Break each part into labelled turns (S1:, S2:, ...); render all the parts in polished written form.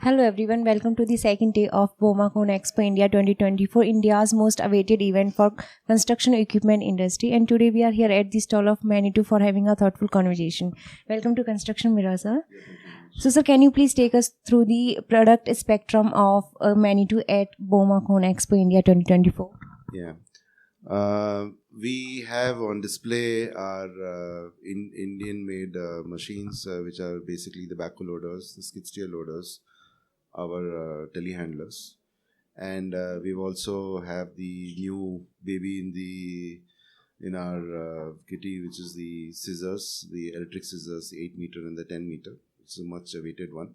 S1: Hello everyone, welcome to the second day of Bauma Conexpo India 2024, India's most awaited event for construction equipment industry. And today we are here at the stall of Manitou for having a thoughtful conversation. Welcome to Construction Mirror, sir. So sir, can you please take us through the product spectrum of Manitou at Bauma Conexpo India 2024?
S2: Yeah. We have on display our Indian-made machines, which are basically the backhoe loaders, the skid steer loaders, our telehandlers, and we also have the new baby in our kitty, which is the scissors, the electric scissors, the 8 meter and the 10 meter. It's a much awaited one.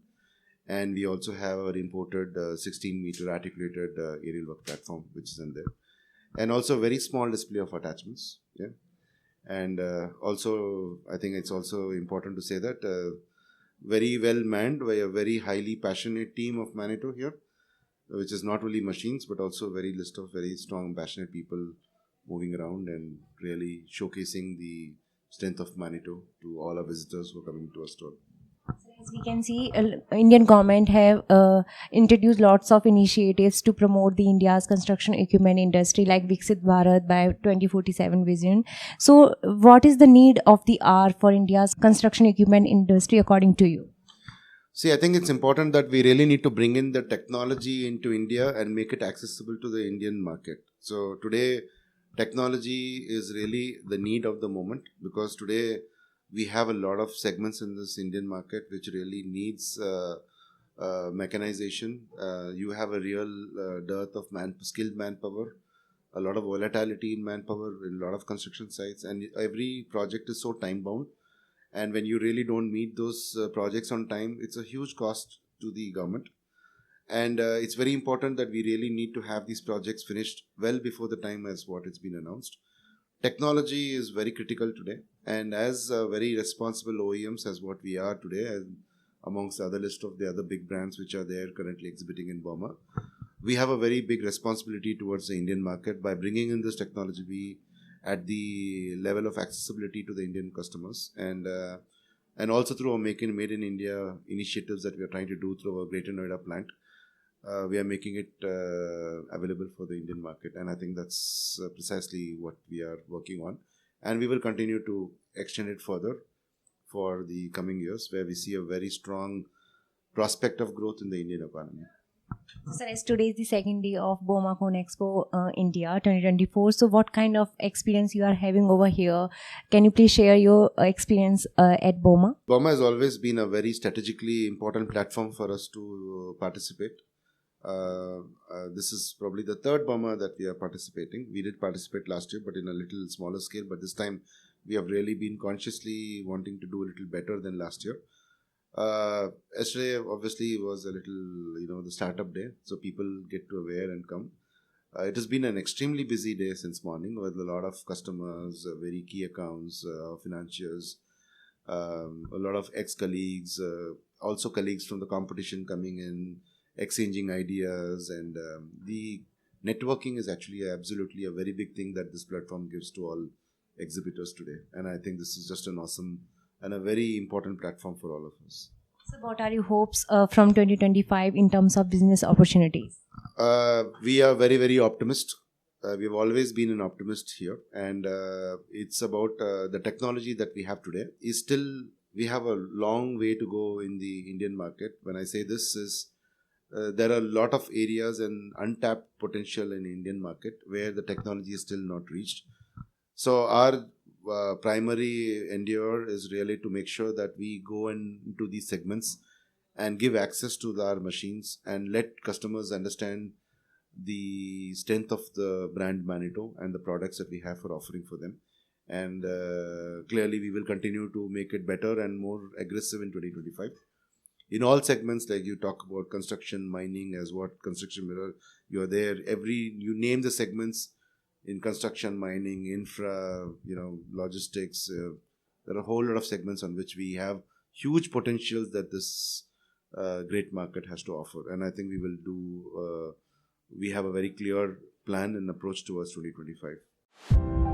S2: And we also have our imported 16 meter articulated aerial work platform, which is in there. And also very small display of attachments. Yeah. And also, I think it's also important to say that very well manned by a very highly passionate team of Manitou here, which is not only machines, but also very list of very strong, passionate people moving around and really showcasing the strength of Manitou to all our visitors who are coming to our store.
S1: As we can see, Indian government have introduced lots of initiatives to promote the India's construction equipment industry, like Viksit Bharat by 2047 vision. So, what is the need of the hour for India's construction equipment industry, according to you?
S2: See, I think it's important that we really need to bring in the technology into India and make it accessible to the Indian market. So today, technology is really the need of the moment, because today we have a lot of segments in this Indian market which really needs mechanization. You have a real dearth of skilled manpower, a lot of volatility in manpower in a lot of construction sites, and every project is so time bound. And when you really don't meet those projects on time, it's a huge cost to the government. And it's very important that we really need to have these projects finished well before the time as what it's been announced. Technology is very critical today, and as very responsible OEMs as what we are today, and amongst the other list of the other big brands which are there currently exhibiting in Bauma, we have a very big responsibility towards the Indian market by bringing in this technology at the level of accessibility to the Indian customers, and also through our Made in India initiatives that we are trying to do through our Greater Noida plant. We are making it available for the Indian market, and I think that's precisely what we are working on, and we will continue to extend it further for the coming years, where we see a very strong prospect of growth in the Indian economy.
S1: Sir, as today is the second day of Bauma Conexpo India 2024, so what kind of experience you are having over here? Can you please share your experience at Bauma?
S2: Bauma has always been a very strategically important platform for us to participate. This is probably the third Bauma that we are participating. We did participate last year, but in a little smaller scale. But this time, we have really been consciously wanting to do a little better than last year. Yesterday, obviously, was a little, the startup day, so people get to aware and come. It has been an extremely busy day since morning with a lot of customers, very key accounts, financiers, a lot of ex-colleagues, also colleagues from the competition coming in, exchanging ideas, and the networking is actually absolutely a very big thing that this platform gives to all exhibitors today. And I think this is just an awesome and a very important platform for all of us.
S1: So what are your hopes from 2025 in terms of business opportunities?
S2: We are very, very optimistic. We've always been an optimist here, and it's about the technology that we have today is still, we have a long way to go in the Indian market. When I say this is, there are a lot of areas and untapped potential in the Indian market where the technology is still not reached. So our primary endeavor is really to make sure that we go into these segments and give access to our machines and let customers understand the strength of the brand Manitou and the products that we have for offering for them. And clearly we will continue to make it better and more aggressive in 2025. In all segments, like you talk about construction, mining, as what Construction Mirror, you are there. You name the segments in construction, mining, infra, logistics. There are a whole lot of segments on which we have huge potentials that this great market has to offer. And I think we will we have a very clear plan and approach towards 2025.